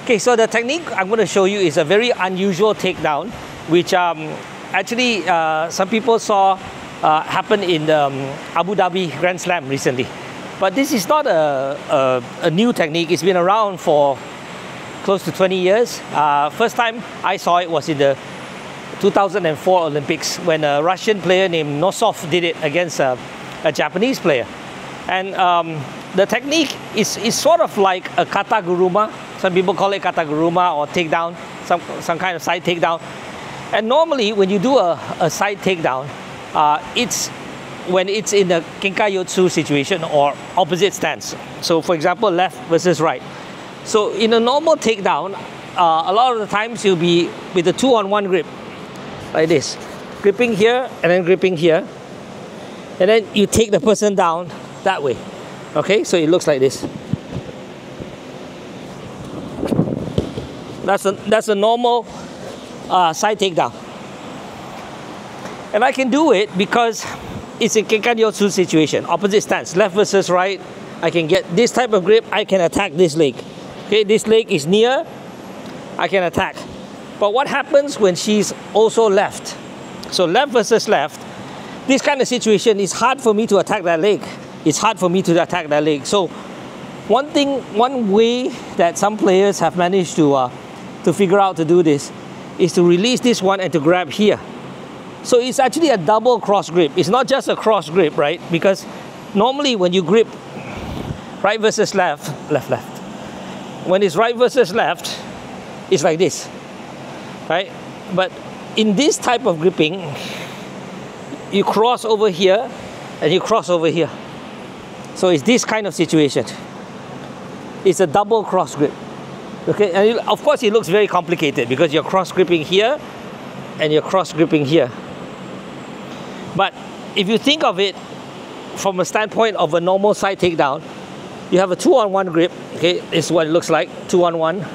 Okay, so the technique I'm going to show you is a very unusual takedown, which actually some people saw happen in the Abu Dhabi Grand Slam recently. But this is not a new technique. It's been around for close to 20 years. First time I saw it was in the 2004 Olympics when a Russian player named Nosov did it against a Japanese player. And the technique is sort of like a kataguruma. Some people call it kataguruma or takedown, some kind of side takedown. And normally when you do a side takedown, it's when it's in a kenkayotsu situation or opposite stance. So for example, left versus right. So in a normal takedown, a lot of the times you'll be with a 2-on-1 grip, like this. Gripping here and then gripping here. And then you take the person down that way. Okay, so it looks like this. That's a normal side takedown. And I can do it because it's a kenkayotsu situation, opposite stance, left versus right. I can get this type of grip, I can attack this leg. Okay, this leg is near, I can attack. But what happens when she's also left? So left versus left, this kind of situation is hard for me to attack that leg. It's hard for me to attack that leg. So one way that some players have managed to figure out to do this is to release this one and to grab here. So it's actually a double cross grip. It's not just a cross grip, right? Because normally when you grip right versus left, left. When it's right versus left, it's like this, right? But in this type of gripping, you cross over here and you cross over here. So it's this kind of situation. It's a double cross grip. Okay, and of course it looks very complicated because you're cross gripping here and you're cross gripping here. But if you think of it from a standpoint of a normal side takedown, you have a 2-on-1 grip. Okay, this is what it looks like, 2-on-1.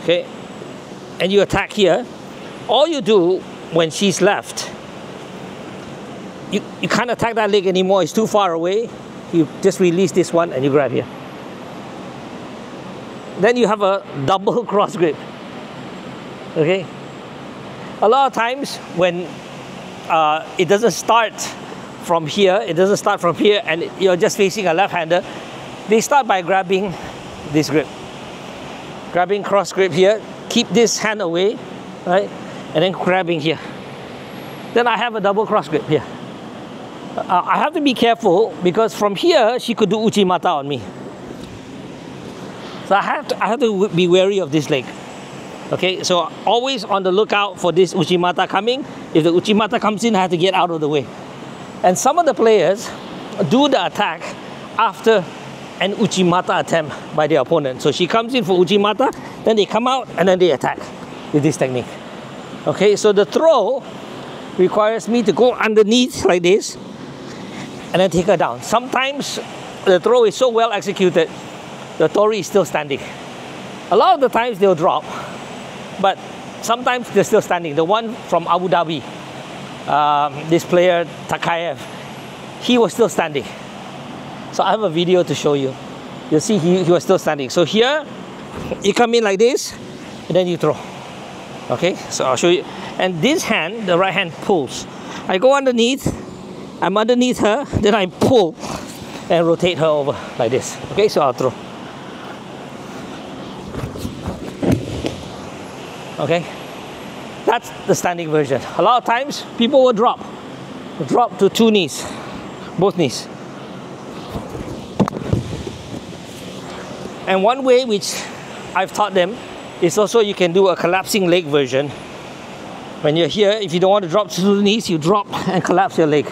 Okay, and you attack here. All you do when she's left, you can't attack that leg anymore, it's too far away. You just release this one and you grab here. Then you have a double cross grip. Okay, a lot of times when it doesn't start from here, and you're just facing a left-hander, they start by grabbing this grip. Grabbing cross grip here, keep this hand away, right? And then grabbing here. Then I have a double cross grip here. I have to be careful because from here, she could do uchimata on me. So I have to be wary of this leg. Okay, so always on the lookout for this uchimata coming. If the uchimata comes in, I have to get out of the way. And some of the players do the attack after an uchimata attempt by the opponent. So she comes in for uchimata, then they come out and then they attack with this technique. Okay, so the throw requires me to go underneath like this and then take her down. Sometimes the throw is so well executed, the Tori is still standing. A lot of the times they'll drop, but sometimes they're still standing. The one from Abu Dhabi, this player Tckaev, he was still standing. So I have a video to show you. You'll see he was still standing. So here, you come in like this, and then you throw. Okay, so I'll show you. And this hand, the right hand pulls. I go underneath, I'm underneath her, then I pull and rotate her over like this. Okay, so I'll throw. Okay, that's the standing version. A lot of times people will drop to 2 knees, both knees. And one way which I've taught them is also you can do a collapsing leg version. When you're here, if you don't want to drop to the knees, you drop and collapse your leg.